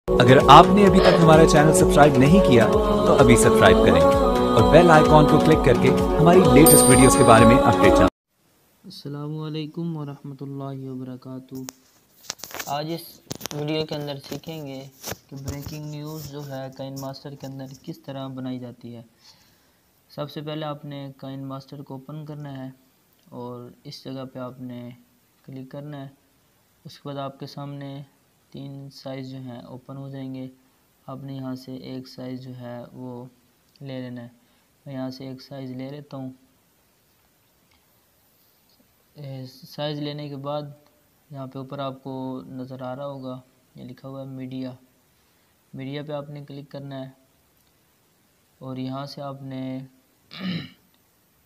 अगर आपने अभी तक हमारा चैनल सब्सक्राइब नहीं किया तो अभी सब्सक्राइब करें और बेल आइकॉन को क्लिक करके हमारी लेटेस्ट वीडियोस के बारे में अपडेट जानें। अस्सलामुअलैकुम वरहमतुल्लाहि वबरकातुहू। आज इस वीडियो के अंदर सीखेंगे कि ब्रेकिंग न्यूज़ जो है काइन मास्टर के अंदर किस तरह बनाई जाती है। सबसे पहले आपने काइन मास्टर को ओपन करना है और इस जगह पे आपने क्लिक करना है। उसके बाद आपके सामने 3 साइज़ जो हैं ओपन हो जाएंगे। आपने यहाँ से एक साइज़ जो है वो ले लेना है। मैं यहाँ से एक साइज़ ले लेता हूँ। साइज़ लेने के बाद यहाँ पे ऊपर आपको नज़र आ रहा होगा, ये लिखा हुआ है मीडिया। मीडिया पे आपने क्लिक करना है और यहाँ से आपने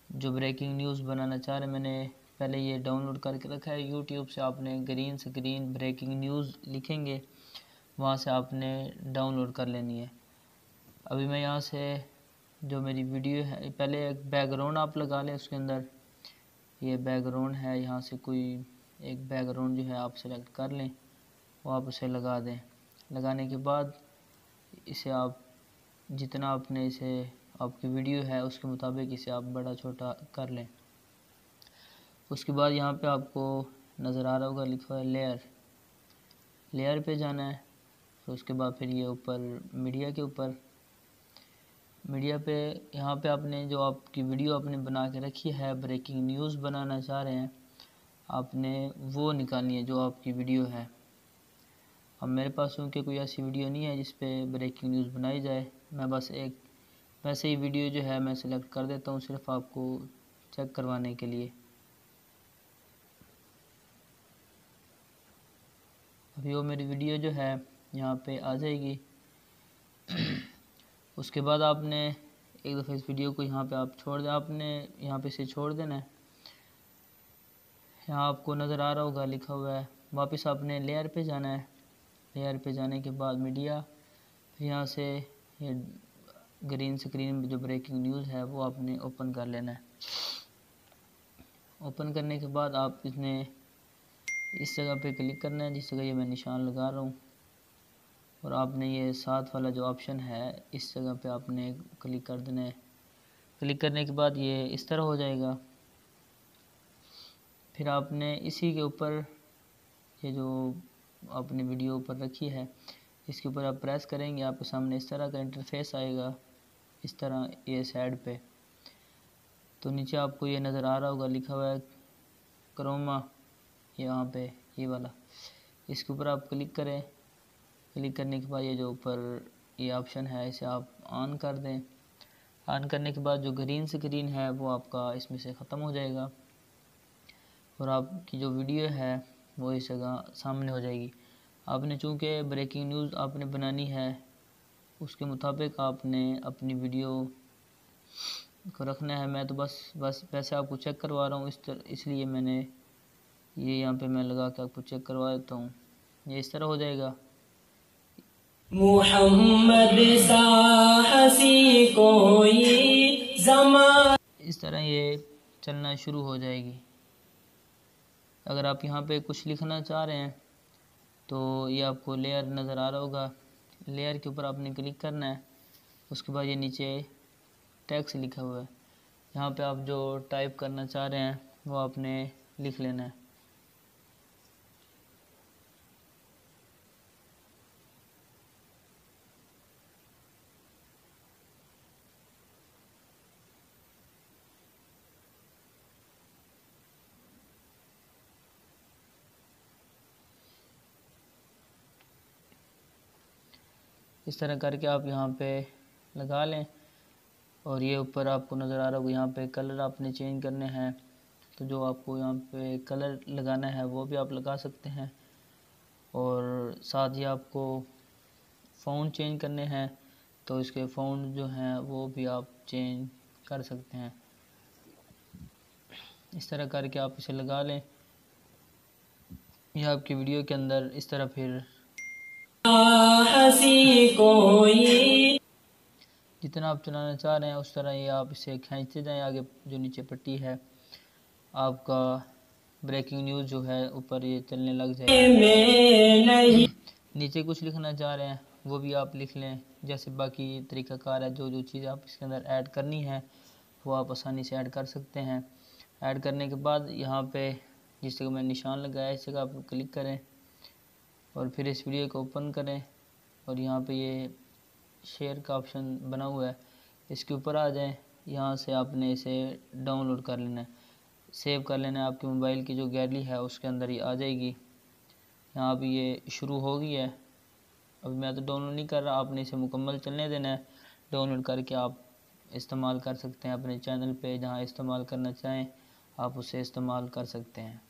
जो ब्रेकिंग न्यूज़ बनाना चाह रहे हैं, मैंने पहले ये डाउनलोड करके रखा है यूट्यूब से। आपने ग्रीन स्क्रीन ब्रेकिंग न्यूज़ लिखेंगे, वहाँ से आपने डाउनलोड कर लेनी है। अभी मैं यहाँ से जो मेरी वीडियो है, पहले एक बैकग्राउंड आप लगा लें उसके अंदर। ये बैकग्राउंड है, यहाँ से कोई एक बैकग्राउंड जो है आप सेलेक्ट कर लें, वो आप उसे लगा दें। लगाने के बाद इसे आप जितना आपने इसे आपकी वीडियो है उसके मुताबिक इसे आप बड़ा छोटा कर लें। उसके बाद यहाँ पे आपको नज़र आ रहा होगा लिखा हुआ है लेयर। लेयर पे जाना है। तो उसके बाद फिर ये ऊपर मीडिया के ऊपर मीडिया पे यहाँ पे आपने जो आपकी वीडियो आपने बना के रखी है, ब्रेकिंग न्यूज़ बनाना चाह रहे हैं, आपने वो निकालनी है जो आपकी वीडियो है। अब मेरे पास क्योंकि कोई ऐसी वीडियो नहीं है जिस पे ब्रेकिंग न्यूज़ बनाई जाए, मैं बस एक वैसे ही वीडियो जो है मैं सिलेक्ट कर देता हूँ सिर्फ आपको चेक करवाने के लिए। अभी वो मेरी वीडियो जो है यहाँ पे आ जाएगी। उसके बाद आपने एक दफ़ा इस वीडियो को यहाँ पे आप छोड़ दें, आपने यहाँ पे इसे छोड़ देना है। यहाँ आपको नज़र आ रहा होगा लिखा हुआ है, वापस आपने लेयर पे जाना है। लेयर पे जाने के बाद मीडिया, फिर यहाँ से ये ग्रीन स्क्रीन जो ब्रेकिंग न्यूज़ है वो आपने ओपन कर लेना है। ओपन करने के बाद आप इसमें इस जगह पे क्लिक करना है जिस जगह ये मैं निशान लगा रहा हूँ, और आपने ये साथ वाला जो ऑप्शन है इस जगह पे आपने क्लिक कर देना है। क्लिक करने के बाद ये इस तरह हो जाएगा। फिर आपने इसी के ऊपर ये जो आपने वीडियो ऊपर रखी है इसके ऊपर आप प्रेस करेंगे, आपके सामने इस तरह का इंटरफेस आएगा, इस तरह ये साइड पे। तो नीचे आपको ये नज़र आ रहा होगा लिखा हुआ है क्रोमा, यहाँ पे ये वाला, इसके ऊपर आप क्लिक करें। क्लिक करने के बाद ये जो ऊपर ये ऑप्शन है इसे आप ऑन कर दें। ऑन करने के बाद जो ग्रीन स्क्रीन है वो आपका इसमें से ख़त्म हो जाएगा और आपकी जो वीडियो है वो इस जगह सामने हो जाएगी। आपने चूँकि ब्रेकिंग न्यूज़ आपने बनानी है उसके मुताबिक आपने अपनी वीडियो को रखना है। मैं तो बस वैसे आपको चेक करवा रहा हूँ इसलिए मैंने ये यहाँ पे मैं लगा के आपको चेक करवा देता हूँ। ये इस तरह हो जाएगा। मुहम्मद सा हसी कोई ज़माना, इस तरह ये चलना शुरू हो जाएगी। अगर आप यहाँ पे कुछ लिखना चाह रहे हैं तो ये आपको लेयर नज़र आ रहा होगा, लेयर के ऊपर आपने क्लिक करना है। उसके बाद ये नीचे टेक्स्ट लिखा हुआ है, यहाँ पे आप जो टाइप करना चाह रहे हैं वो आपने लिख लेना है। इस तरह करके आप यहाँ पे लगा लें और ये ऊपर आपको नज़र आ रहा होगा, यहाँ पे कलर आपने चेंज करने हैं। तो जो आपको यहाँ पे कलर लगाना है वो भी आप लगा सकते हैं और साथ ही आपको फ़ॉन्ट चेंज करने हैं तो इसके फ़ॉन्ट जो हैं वो भी आप चेंज कर सकते हैं। इस तरह करके आप इसे लगा लें। यह आपकी वीडियो के अंदर इस तरह फिर हसी कोई, जितना आप चलाना चाह रहे हैं उस तरह ये आप इसे खींचते जाएं। आगे जो नीचे पट्टी है आपका ब्रेकिंग न्यूज़ जो है ऊपर ये चलने लग जाएगी। में नहीं नीचे कुछ लिखना चाह रहे हैं वो भी आप लिख लें। जैसे बाकी तरीक़ाकार है, जो चीज़ आप इसके अंदर ऐड करनी है वो आप आसानी से ऐड कर सकते हैं। ऐड करने के बाद यहाँ पे जिस जगह मैंने निशान लगाया इस जगह आप क्लिक करें और फिर इस वीडियो को ओपन करें और यहाँ पे ये शेयर का ऑप्शन बना हुआ है, इसके ऊपर आ जाएं। यहाँ से आपने इसे डाउनलोड कर लेना है, सेव कर लेना है। आपके मोबाइल की जो गैलरी है उसके अंदर ही आ जाएगी। यहाँ अभी ये शुरू हो गई है, अभी मैं तो डाउनलोड नहीं कर रहा, आपने इसे मुकम्मल चलने देना है। डाउनलोड करके आप इस्तेमाल कर सकते हैं अपने चैनल पे, जहाँ इस्तेमाल करना चाहें आप उसे इस्तेमाल कर सकते हैं।